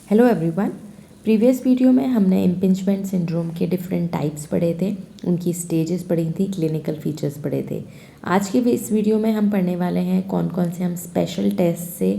Hello everyone. Previous video में हमने impingement syndrome के डिफरेंट टाइप्स पढ़े थे, उनकी स्टेजेस पढ़ी थी, क्लिनिकल फीचर्स पढ़े थे। आज के इस वीडियो में हम पढ़ने वाले हैं कौन कौन से हम स्पेशल टेस्ट से,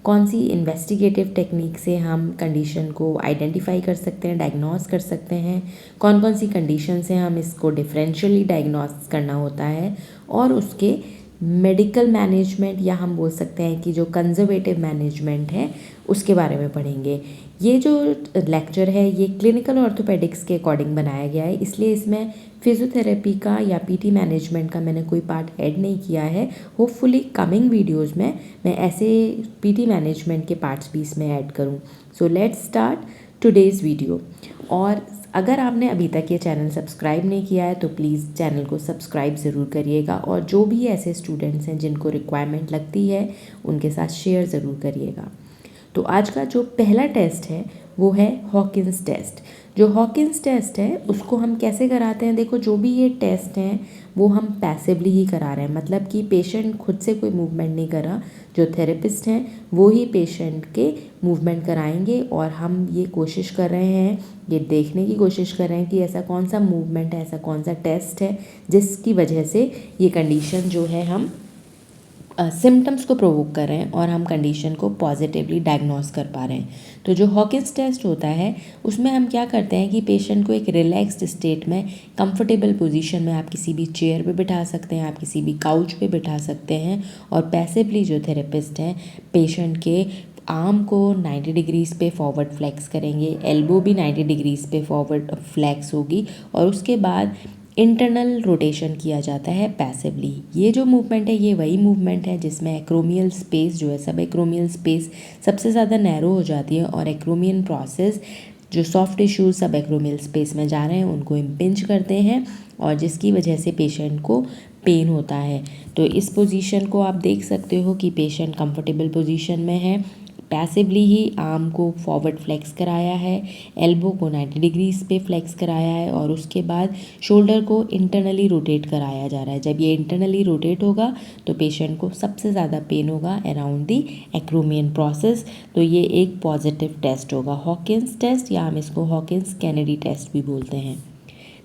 कौन सी इन्वेस्टिगेटिव टेक्निक से हम कंडीशन को आइडेंटिफाई कर सकते हैं, डायग्नोस कर सकते हैं, कौन कौन सी कंडीशन से हम इसको डिफरेंशियली डायग्नोस करना होता है, और उसके मेडिकल मैनेजमेंट या हम बोल सकते हैं कि जो कंजर्वेटिव मैनेजमेंट है उसके बारे में पढ़ेंगे। ये जो लेक्चर है ये क्लिनिकल ऑर्थोपेडिक्स के अकॉर्डिंग बनाया गया है, इसलिए इसमें फिजियोथेरेपी का या पीटी मैनेजमेंट का मैंने कोई पार्ट ऐड नहीं किया है। होपफुली कमिंग वीडियोस में मैं ऐसे पीटी मैनेजमेंट के पार्ट्स भी इसमें ऐड करूँ। So let's start today's video. और अगर आपने अभी तक ये चैनल सब्सक्राइब नहीं किया है तो प्लीज़ चैनल को सब्सक्राइब ज़रूर करिएगा, और जो भी ऐसे स्टूडेंट्स हैं जिनको रिक्वायरमेंट लगती है उनके साथ शेयर ज़रूर करिएगा। तो आज का जो पहला टेस्ट है वो है हॉकिंस टेस्ट। जो हॉकिंस टेस्ट है उसको हम कैसे कराते हैं, देखो जो भी ये टेस्ट हैं वो हम पैसिवली ही करा रहे हैं, मतलब कि पेशेंट खुद से कोई मूवमेंट नहीं करा, जो थेरेपिस्ट हैं वो ही पेशेंट के मूवमेंट कराएंगे। और हम ये कोशिश कर रहे हैं, ये देखने की कोशिश कर रहे हैं कि ऐसा कौन सा मूवमेंट है, ऐसा कौन सा टेस्ट है जिसकी वजह से ये कंडीशन जो है हम सिम्टम्स को प्रोवोक कर रहे हैं और हम कंडीशन को पॉजिटिवली डायग्नोस कर पा रहे हैं। तो जो हॉकिंस टेस्ट होता है उसमें हम क्या करते हैं कि पेशेंट को एक रिलैक्स्ड स्टेट में कंफर्टेबल पोजीशन में आप किसी भी चेयर पे बिठा सकते हैं, आप किसी भी काउच पे बिठा सकते हैं, और पैसिवली जो थेरेपिस्ट हैं पेशेंट के आर्म को 90 डिग्रीज़ पे फॉरवर्ड फ्लेक्स करेंगे, एल्बो भी 90 डिग्रीज़ पे फॉरवर्ड फ्लेक्स होगी, और उसके बाद इंटरनल रोटेशन किया जाता है पैसिवली। ये जो मूवमेंट है ये वही मूवमेंट है जिसमें एक्रोमियल स्पेस जो है, सब एक्रोमियल स्पेस सबसे ज़्यादा नैरो हो जाती है, और एक्रोमियन प्रोसेस जो सॉफ्ट टिश्यूज सब एक्रोमियल स्पेस में जा रहे हैं उनको इम्पिंज करते हैं, और जिसकी वजह से पेशेंट को पेन होता है। तो इस पोजीशन को आप देख सकते हो कि पेशेंट कंफर्टेबल पोजीशन में है, पैसिवली ही आर्म को फॉरवर्ड फ्लेक्स कराया है, एल्बो को 90 डिग्रीज पे फ्लेक्स कराया है, और उसके बाद शोल्डर को इंटरनली रोटेट कराया जा रहा है। जब ये इंटरनली रोटेट होगा तो पेशेंट को सबसे ज़्यादा पेन होगा अराउंड दी एक्रोमियन प्रोसेस। तो ये एक पॉजिटिव टेस्ट होगा हॉकिंस टेस्ट, या हम इसको हॉकिंस कैनेडी टेस्ट भी बोलते हैं।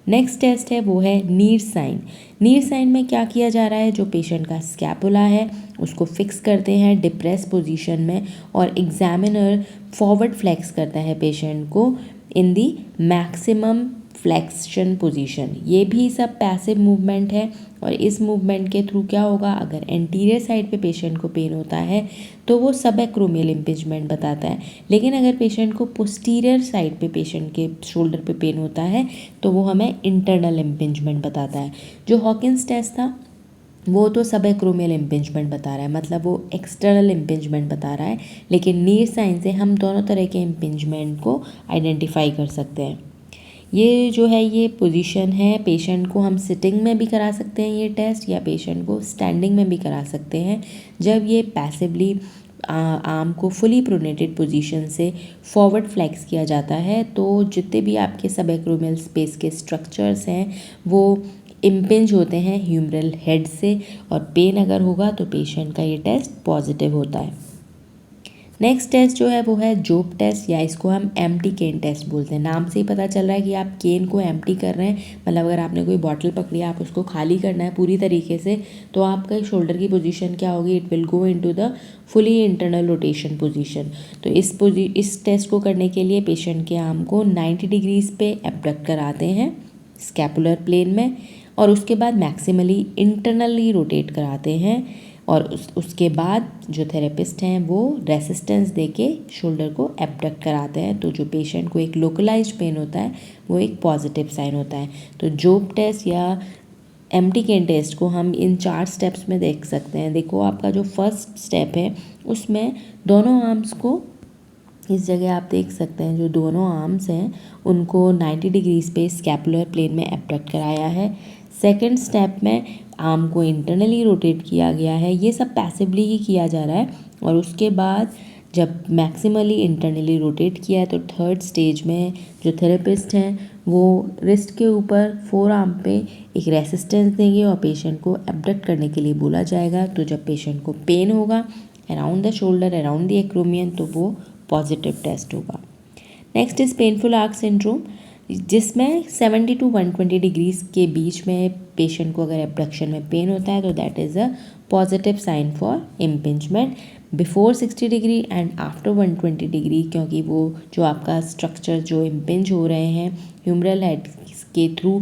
नेक्स्ट टेस्ट है वो है नीर साइन। नीर साइन में क्या किया जा रहा है, जो पेशेंट का स्कैपुला है उसको फिक्स करते हैं डिप्रेस पोजीशन में, और एग्जामिनर फॉरवर्ड फ्लेक्स करता है पेशेंट को इन दी मैक्सिमम फ्लेक्शन पोजीशन। ये भी सब पैसिव मूवमेंट है, और इस मूवमेंट के थ्रू क्या होगा, अगर एंटीरियर साइड पे पेशेंट को पेन होता है तो वो सब एक्रोमियल इम्पिंजमेंट बताता है, लेकिन अगर पेशेंट को पोस्टीरियर साइड पे पेशेंट के शोल्डर पे पेन होता है तो वो हमें इंटरनल इम्पिंजमेंट बताता है। जो हॉकिंस टेस्ट था वो तो सब एक्रोमियल इम्पिंजमेंट बता रहा है, मतलब वो एक्सटर्नल इम्पिंजमेंट बता रहा है, लेकिन नीर साइन से हम दोनों तरह के इम्पिंजमेंट को आइडेंटिफाई कर सकते हैं। ये जो है ये पोजीशन है, पेशेंट को हम सिटिंग में भी करा सकते हैं ये टेस्ट, या पेशेंट को स्टैंडिंग में भी करा सकते हैं। जब ये पैसिवली आर्म को फुली प्रोनेटेड पोजीशन से फॉरवर्ड फ्लेक्स किया जाता है तो जितने भी आपके सब एक्रोमियल स्पेस के स्ट्रक्चर्स हैं वो इम्पिंज होते हैं ह्यूमरल हेड से, और पेन अगर होगा तो पेशेंट का ये टेस्ट पॉजिटिव होता है। नेक्स्ट टेस्ट जो है वो है जोब टेस्ट, या इसको हम एम्प्टी केन टेस्ट बोलते हैं। नाम से ही पता चल रहा है कि आप केन को एम्प्टी कर रहे हैं, मतलब अगर आपने कोई बॉटल पकड़ी आप उसको खाली करना है पूरी तरीके से, तो आपका शोल्डर की पोजीशन क्या होगी, it will go into the fully internal rotation position. तो इस टेस्ट को करने के लिए पेशेंट के आर्म को 90 डिग्रीज पे एब्डक्ट कराते हैं स्कैपुलर प्लेन में, और उसके बाद मैक्सिमली इंटरनली रोटेट कराते हैं, और उसके बाद जो थेरेपिस्ट हैं वो रेसिस्टेंस देके शोल्डर को एब्डक्ट कराते हैं। तो जो पेशेंट को एक लोकलाइज्ड पेन होता है वो एक पॉजिटिव साइन होता है। तो जोब टेस्ट या एम्प्टी केन टेस्ट को हम इन 4 स्टेप्स में देख सकते हैं। देखो आपका जो फर्स्ट स्टेप है उसमें दोनों आर्म्स को इस जगह आप देख सकते हैं, जो दोनों आर्म्स हैं उनको 90 डिग्रीज पे स्कैपुलर प्लेन में एब्डक्ट कराया है। सेकंड स्टेप में आर्म को इंटरनली रोटेट किया गया है, ये सब पैसिवली ही किया जा रहा है, और उसके बाद जब मैक्सिमली इंटरनली रोटेट किया है तो थर्ड स्टेज में जो थेरेपिस्ट हैं वो रिस्ट के ऊपर फोर आर्म पे एक रेसिस्टेंस देंगे और पेशेंट को एब्डक्ट करने के लिए बोला जाएगा। तो जब पेशेंट को पेन होगा around the shoulder, around the acromion, तो वो पॉजिटिव टेस्ट होगा। Next is painful arc syndrome, जिसमें 70 to 120 डिग्रीज के बीच में पेशेंट को अगर एब्डक्शन में पेन होता है तो that is a positive sign for impingement. Before 60 degree and after 120 degree, क्योंकि वो जो आपका स्ट्रक्चर जो इम्पिंज हो रहे हैं ह्यूमरल हेड के थ्रू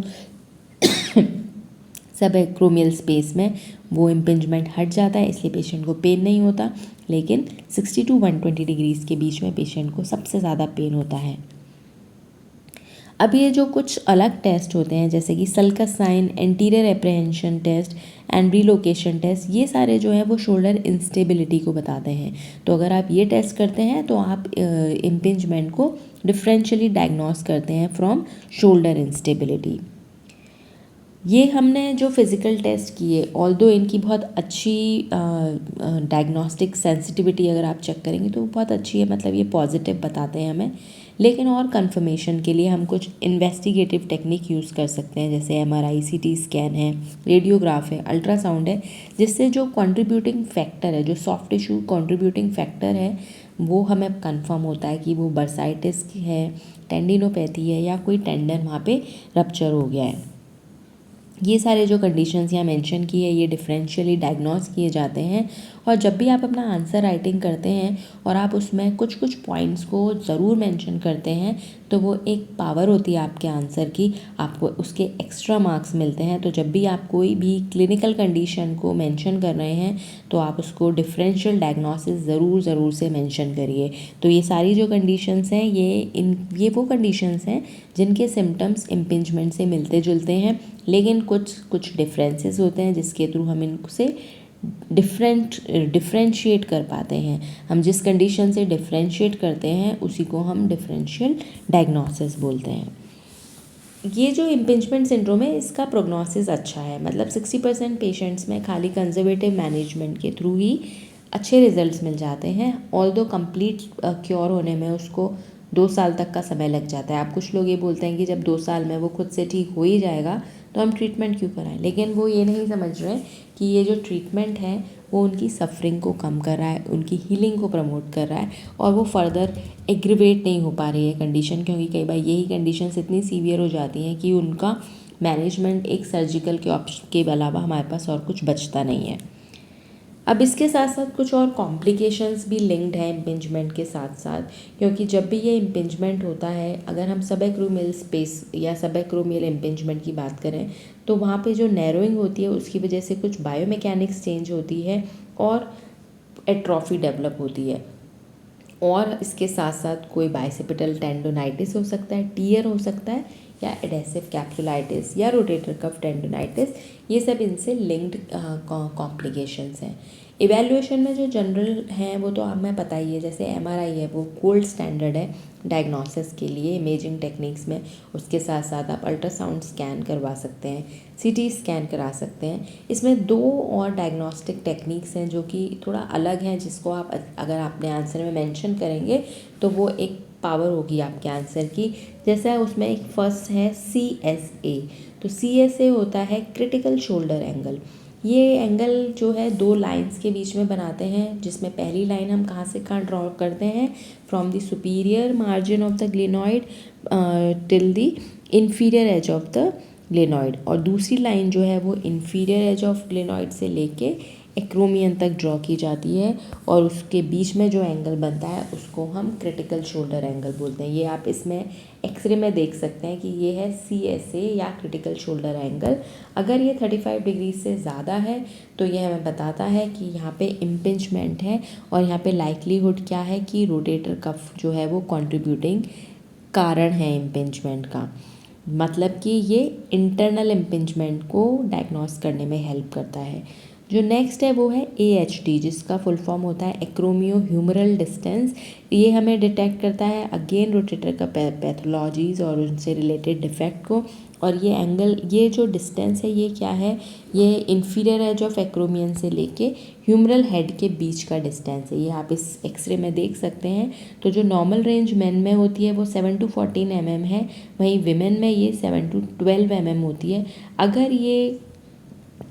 सब एक्रोमियल स्पेस में, वो इम्पिंजमेंट हट जाता है, इसलिए पेशेंट को पेन नहीं होता। लेकिन 60 to 120 डिग्रीज के बीच में पेशेंट को सबसे ज़्यादा पेन होता है। अब ये जो कुछ अलग टेस्ट होते हैं जैसे कि sulcus sign, anterior apprehension test and relocation test, ये सारे जो है वो शोल्डर इंस्टेबिलिटी को बताते हैं। तो अगर आप ये टेस्ट करते हैं तो आप इम्पिंजमेंट को डिफरेंशियली डायग्नोस करते हैं फ्रॉम शोल्डर इंस्टेबिलिटी। ये हमने जो फिज़िकल टेस्ट किए, ऑल्दो इनकी बहुत अच्छी डायग्नोस्टिक सेंसिटिविटी अगर आप चेक करेंगे तो बहुत अच्छी है, मतलब ये पॉजिटिव बताते हैं हमें। लेकिन और कंफर्मेशन के लिए हम कुछ इन्वेस्टिगेटिव टेक्निक यूज़ कर सकते हैं, जैसे MRI, CT स्कैन है, रेडियोग्राफ है, अल्ट्रासाउंड है, जिससे जो कंट्रीब्यूटिंग फैक्टर है, जो सॉफ्ट टिश्यू कंट्रीब्यूटिंग फैक्टर है, वो हमें कंफर्म होता है कि वो बर्साइटिस है, टेंडिनोपैथी है, या कोई टेंडन वहाँ पे रप्चर हो गया है। ये सारे जो कंडीशंस यहाँ मेंशन की है, ये डिफरेंशियली डायग्नोस किए जाते हैं। और जब भी आप अपना आंसर राइटिंग करते हैं और आप उसमें कुछ कुछ पॉइंट्स को ज़रूर मेंशन करते हैं, तो वो एक पावर होती है आपके आंसर की, आपको उसके एक्स्ट्रा मार्क्स मिलते हैं। तो जब भी आप कोई भी क्लिनिकल कंडीशन को मेंशन कर रहे हैं तो आप उसको डिफरेंशियल डायग्नोसिस ज़रूर से मेंशन करिए। तो ये सारी जो कंडीशंस हैं, ये वो कंडीशंस हैं जिनके सिम्टम्स इम्पिंजमेंट से मिलते जुलते हैं, लेकिन कुछ डिफरेंसेस होते हैं जिसके थ्रू हम इनसे डिफरेंशिएट कर पाते हैं। हम जिस कंडीशन से डिफरेंशिएट करते हैं उसी को हम डिफरेंशियल डायग्नोसिस बोलते हैं। ये जो इम्पिंजमेंट सिंड्रोम है, इसका प्रोग्नोसिस अच्छा है, मतलब 60% पेशेंट्स में खाली कंजर्वेटिव मैनेजमेंट के थ्रू ही अच्छे रिजल्ट्स मिल जाते हैं। ऑल्दो कंप्लीट क्योर होने में उसको 2 साल तक का समय लग जाता है। आप कुछ लोग ये बोलते हैं कि जब 2 साल में वो खुद से ठीक हो ही जाएगा तो हम ट्रीटमेंट क्यों कराएं, लेकिन वो ये नहीं समझ रहे कि ये जो ट्रीटमेंट है वो उनकी सफरिंग को कम कर रहा है, उनकी हीलिंग को प्रमोट कर रहा है, और वो फर्दर एग्रीवेट नहीं हो पा रही है कंडीशन, क्योंकि कई बार यही कंडीशंस इतनी सीवियर हो जाती हैं कि उनका मैनेजमेंट एक सर्जिकल के ऑप्शन के अलावा हमारे पास और कुछ बचता नहीं है। अब इसके साथ साथ कुछ और कॉम्प्लिकेशंस भी लिंक्ड है इम्पिंजमेंट के साथ साथ, क्योंकि जब भी ये इम्पिंजमेंट होता है, अगर हम सबएक्रोमियल स्पेस या सबएक्रोमियल इम्पिंजमेंट की बात करें तो वहाँ पे जो नैरोइंग होती है उसकी वजह से कुछ बायोमैकेनिक्स चेंज होती है और एट्रॉफी डेवलप होती है। और इसके साथ साथ कोई बाइसेपिटल टेंडोनाइटिस हो सकता है, टीयर हो सकता है, या एडेसिव कैप्सुलाइटिस या रोटेटर कफ टेंडोनाइटिस, ये सब इनसे लिंक्ड कॉम्प्लिकेशंस हैं। इवैल्यूएशन में जो जनरल हैं वो तो हमें पता ही है, जैसे MRI है वो गोल्ड स्टैंडर्ड है डायग्नोसिस के लिए इमेजिंग टेक्निक्स में। उसके साथ साथ आप अल्ट्रासाउंड स्कैन करवा सकते हैं, CT स्कैन करा सकते हैं। इसमें 2 और डायग्नोस्टिक टेक्निक्स हैं जो कि थोड़ा अलग हैं, जिसको आप अगर आपने आंसर में मेंशन करेंगे तो वो एक पावर होगी आपके आंसर की। जैसा उसमें एक फर्स्ट है CSA। तो CSA होता है क्रिटिकल शोल्डर एंगल। ये एंगल जो है 2 लाइंस के बीच में बनाते हैं, जिसमें पहली लाइन हम कहाँ से कहाँ ड्रॉ करते हैं, from the superior margin of the glenoid till the inferior edge of the glenoid, और दूसरी लाइन जो है वो इंफीरियर एज ऑफ ग्लेनॉइड से लेके एक्रोमियन तक ड्रॉ की जाती है, और उसके बीच में जो एंगल बनता है उसको हम क्रिटिकल शोल्डर एंगल बोलते हैं। ये आप इसमें एक्सरे में देख सकते हैं कि ये है CSA या क्रिटिकल शोल्डर एंगल। अगर ये 35 डिग्री से ज़्यादा है तो ये हमें बताता है कि यहाँ पे इम्पिंजमेंट है, और यहाँ पे लाइक्लीहुड क्या है कि रोटेटर कफ जो है वो कंट्रीब्यूटिंग कारण है इम्पिंजमेंट का, मतलब कि ये इंटरनल इम्पिंजमेंट को डायग्नोस करने में हेल्प करता है। जो नेक्स्ट है वो है AHD, जिसका फुल फॉर्म होता है एक्रोमियो ह्यूमरल डिस्टेंस। ये हमें डिटेक्ट करता है अगेन रोटेटर का पैथोलॉजीज़ और उनसे रिलेटेड डिफेक्ट को। और ये एंगल, ये जो डिस्टेंस है ये क्या है, ये इंफीरियर एज ऑफ एक्रोमियन से लेके ह्यूमरल हेड के बीच का डिस्टेंस है। ये आप इस एक्सरे में देख सकते हैं। तो जो नॉर्मल रेंज मेन में होती है वो 7 to 14 mm है, वहीं विमेन में ये 7 to 12 mm होती है। अगर ये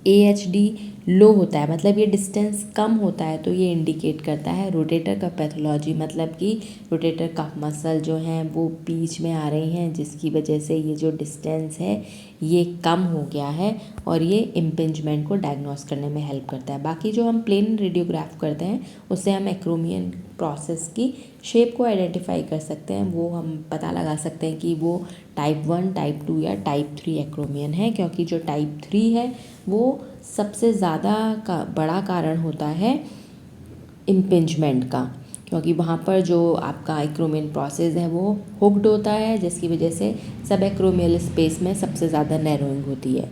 AHD लो होता है, मतलब ये डिस्टेंस कम होता है, तो ये इंडिकेट करता है रोटेटर कफ पैथोलॉजी, मतलब कि रोटेटर कफ मसल जो हैं वो बीच में आ रही हैं, जिसकी वजह से ये जो डिस्टेंस है ये कम हो गया है और ये इम्पिंजमेंट को डायग्नोस करने में हेल्प करता है। बाकी जो हम प्लेन रेडियोग्राफ करते हैं उससे हम एक्रोमियन प्रोसेस की शेप को आइडेंटिफाई कर सकते हैं, वो हम पता लगा सकते हैं कि वो टाइप 1, टाइप 2 या टाइप 3 एक्रोमियन है, क्योंकि जो टाइप 3 है वो सबसे ज़्यादा का बड़ा कारण होता है इम्पिंजमेंट का, क्योंकि वहाँ पर जो आपका एक्रोमियन प्रोसेस है वो हुक्ड होता है, जिसकी वजह से सब एक्रोमियल स्पेस में सबसे ज़्यादा नैरोइंग होती है।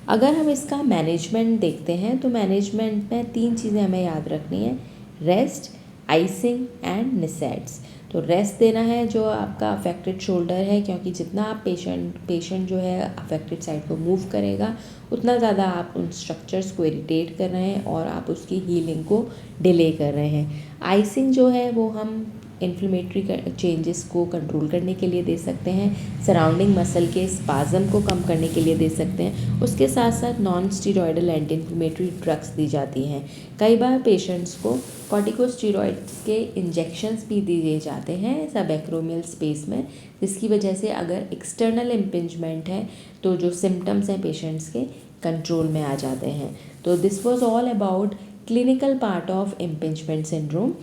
अगर हम इसका मैनेजमेंट देखते हैं तो मैनेजमेंट में 3 चीज़ें हमें याद रखनी है: रेस्ट, आइसिंग एंड निसेट्स। तो रेस्ट देना है जो आपका अफेक्टेड शोल्डर है, क्योंकि जितना आप पेशेंट जो है अफेक्टेड साइड को मूव करेगा उतना ज़्यादा आप उन स्ट्रक्चर्स को इरिटेट कर रहे हैं और आप उसकी हीलिंग को डिले कर रहे हैं। आइसिंग जो है वो हम इन्फ्लेमेटरी चेंजेस को कंट्रोल करने के लिए दे सकते हैं, सराउंडिंग मसल के स्पाज़म को कम करने के लिए दे सकते हैं। उसके साथ साथ non steroidal anti inflammatory drugs दी जाती हैं। कई बार पेशेंट्स को कॉर्टिकोस्टेरॉइड्स के इंजेक्शंस भी दिए जाते हैं सब एक्रोमियल स्पेस में, जिसकी वजह से अगर एक्सटर्नल इम्पिंजमेंट है तो जो सिम्टम्स हैं पेशेंट्स के कंट्रोल में आ जाते हैं। तो this was all about clinical part of impingement syndrome.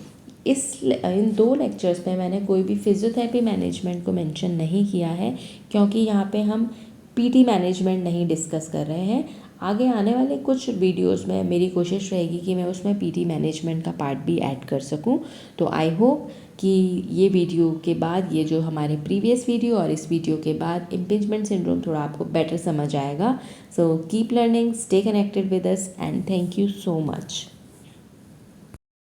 In 2 lectures में मैंने कोई भी फिजियोथेरेपी मैनेजमेंट को मेंशन नहीं किया है, क्योंकि यहाँ पे हम पीटी मैनेजमेंट नहीं डिस्कस कर रहे हैं। आगे आने वाले कुछ वीडियोस में मेरी कोशिश रहेगी कि मैं उसमें पीटी मैनेजमेंट का पार्ट भी ऐड कर सकूं। तो आई होप कि ये वीडियो के बाद, ये जो हमारे प्रीवियस वीडियो और इस वीडियो के बाद इम्पिंजमेंट सिंड्रोम थोड़ा आपको बेटर समझ आएगा। So keep learning, stay connected with us and thank you so much.